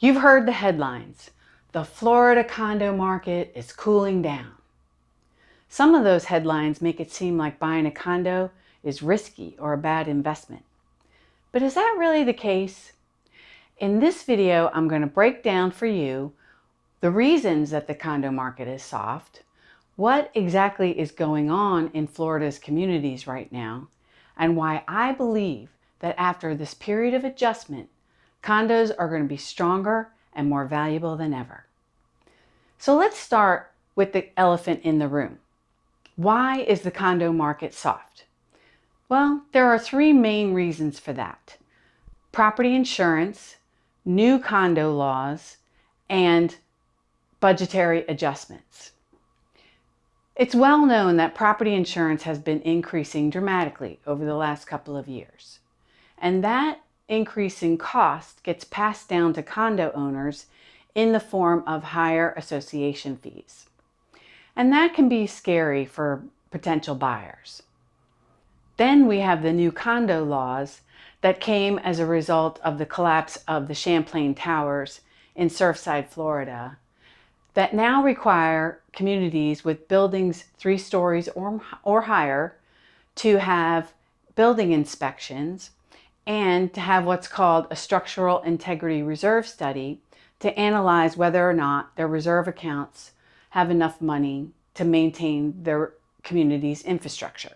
You've heard the headlines. The Florida condo market is cooling down. Some of those headlines make it seem like buying a condo is risky or a bad investment. But is that really the case? In this video, I'm going to break down for you the reasons that the condo market is soft, what exactly is going on in Florida's communities right now, and why I believe that after this period of adjustment, condos are going to be stronger and more valuable than ever. So let's start with the elephant in the room. Why is the condo market soft? Well, there are three main reasons for that: property insurance, new condo laws, and budgetary adjustments. It's well known that property insurance has been increasing dramatically over the last couple of years. And that increasing cost gets passed down to condo owners in the form of higher association fees. And that can be scary for potential buyers. Then we have the new condo laws that came as a result of the collapse of the Champlain Towers in Surfside, Florida, that now require communities with buildings 3 stories or higher to have building inspections and to have what's called a structural integrity reserve study to analyze whether or not their reserve accounts have enough money to maintain their community's infrastructure.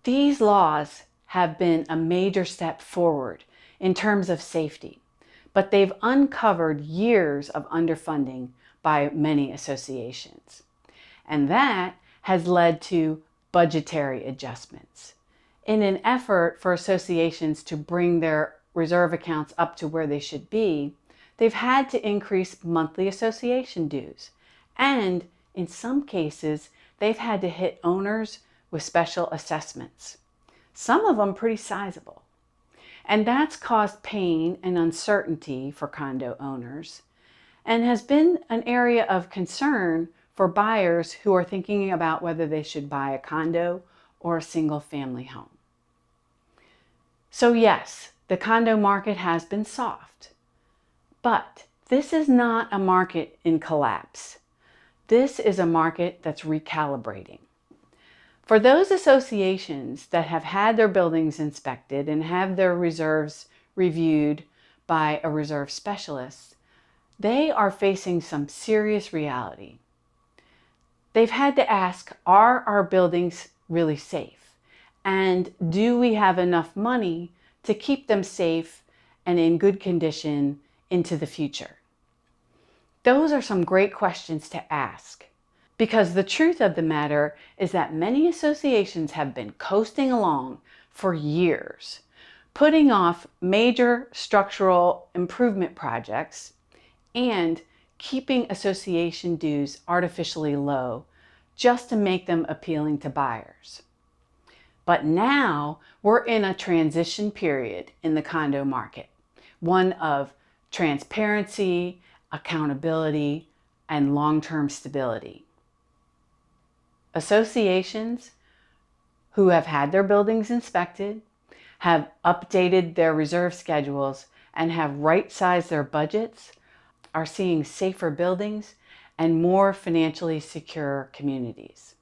These laws have been a major step forward in terms of safety, but they've uncovered years of underfunding by many associations. And that has led to budgetary adjustments. In an effort for associations to bring their reserve accounts up to where they should be, they've had to increase monthly association dues. And in some cases, they've had to hit owners with special assessments, some of them pretty sizable. And that's caused pain and uncertainty for condo owners and has been an area of concern for buyers who are thinking about whether they should buy a condo or a single family home. So yes, the condo market has been soft, but this is not a market in collapse. This is a market that's recalibrating. For those associations that have had their buildings inspected and have their reserves reviewed by a reserve specialist, they are facing some serious reality. They've had to ask, are our buildings really safe? And do we have enough money to keep them safe and in good condition into the future? Those are some great questions to ask, because the truth of the matter is that many associations have been coasting along for years, putting off major structural improvement projects and keeping association dues artificially low just to make them appealing to buyers. But now we're in a transition period in the condo market, one of transparency, accountability, and long-term stability. Associations who have had their buildings inspected, have updated their reserve schedules, and have right-sized their budgets are seeing safer buildings and more financially secure communities.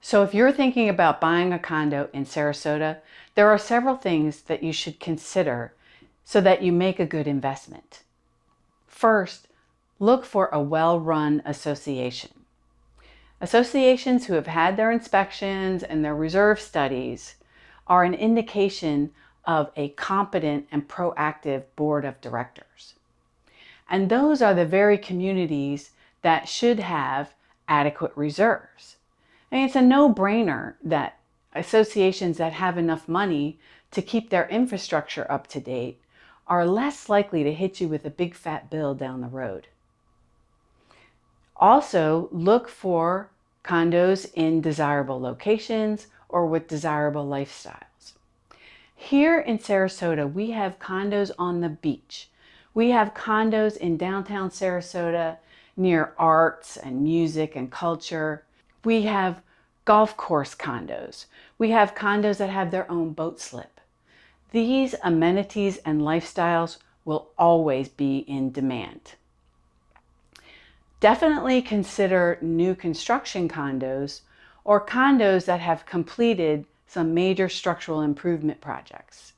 So if you're thinking about buying a condo in Sarasota, there are several things that you should consider so that you make a good investment. First, look for a well-run association. Associations who have had their inspections and their reserve studies are an indication of a competent and proactive board of directors. And those are the very communities that should have adequate reserves. I mean, it's a no-brainer that associations that have enough money to keep their infrastructure up to date are less likely to hit you with a big fat bill down the road. Also, look for condos in desirable locations or with desirable lifestyles. Here in Sarasota, we have condos on the beach. We have condos in downtown Sarasota near arts and music and culture. We have golf course condos. We have condos that have their own boat slip. These amenities and lifestyles will always be in demand. Definitely consider new construction condos or condos that have completed some major structural improvement projects.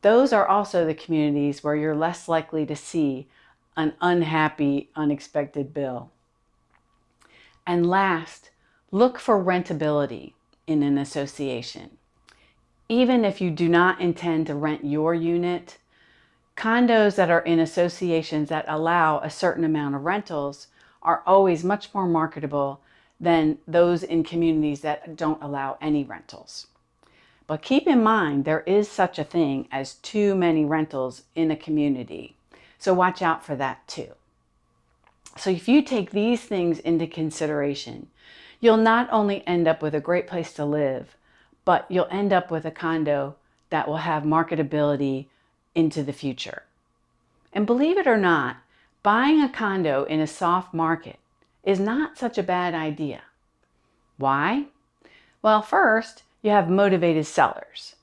Those are also the communities where you're less likely to see an unhappy, unexpected bill. And last, look for rentability in an association. Even if you do not intend to rent your unit, condos that are in associations that allow a certain amount of rentals are always much more marketable than those in communities that don't allow any rentals. But keep in mind, there is such a thing as too many rentals in a community. So watch out for that too. So if you take these things into consideration, you'll not only end up with a great place to live, but you'll end up with a condo that will have marketability into the future. And believe it or not, buying a condo in a soft market is not such a bad idea. Why? Well, first, you have motivated sellers.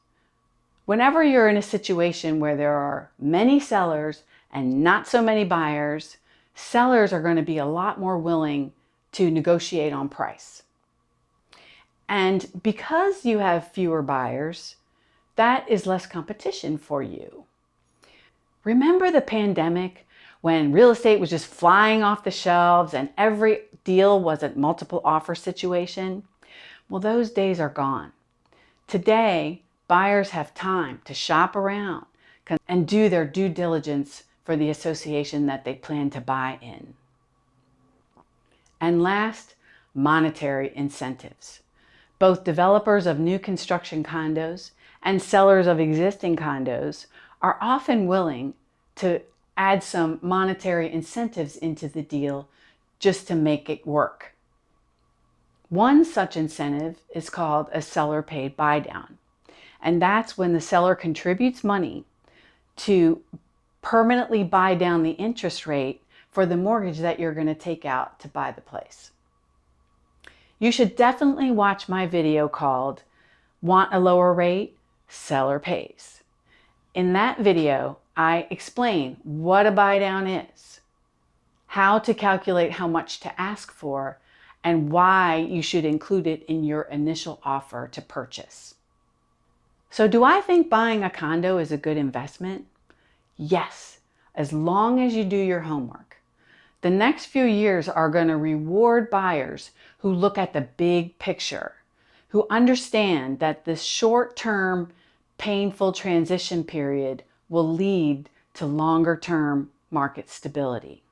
Whenever you're in a situation where there are many sellers and not so many buyers, sellers are going to be a lot more willing to negotiate on price. And because you have fewer buyers, that is less competition for you. Remember the pandemic when real estate was just flying off the shelves and every deal was a multiple offer situation? Well, those days are gone. Today, buyers have time to shop around and do their due diligence for the association that they plan to buy in. And last, monetary incentives. Both developers of new construction condos and sellers of existing condos are often willing to add some monetary incentives into the deal just to make it work. One such incentive is called a seller paid buy down. And that's when the seller contributes money to permanently buy down the interest rate for the mortgage that you're going to take out to buy the place. You should definitely watch my video called Want a Lower Rate? Seller Pays. In that video, I explain what a buy down is, how to calculate how much to ask for, and why you should include it in your initial offer to purchase. So do I think buying a condo is a good investment? Yes, as long as you do your homework. The next few years are going to reward buyers who look at the big picture, who understand that this short-term, painful transition period will lead to longer-term market stability.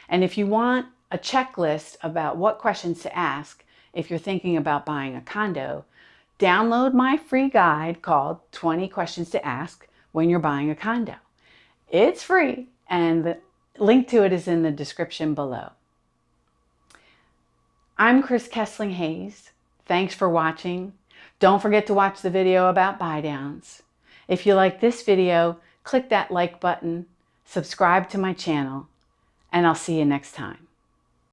And if you want a checklist about what questions to ask if you're thinking about buying a condo, download my free guide called 20 Questions to Ask When You're Buying a Condo. It's free, and the link to it is in the description below. I'm Kris Kesling-Hays. Thanks for watching. Don't forget to watch the video about buy downs. If you like this video, click that like button, subscribe to my channel, and I'll see you next time.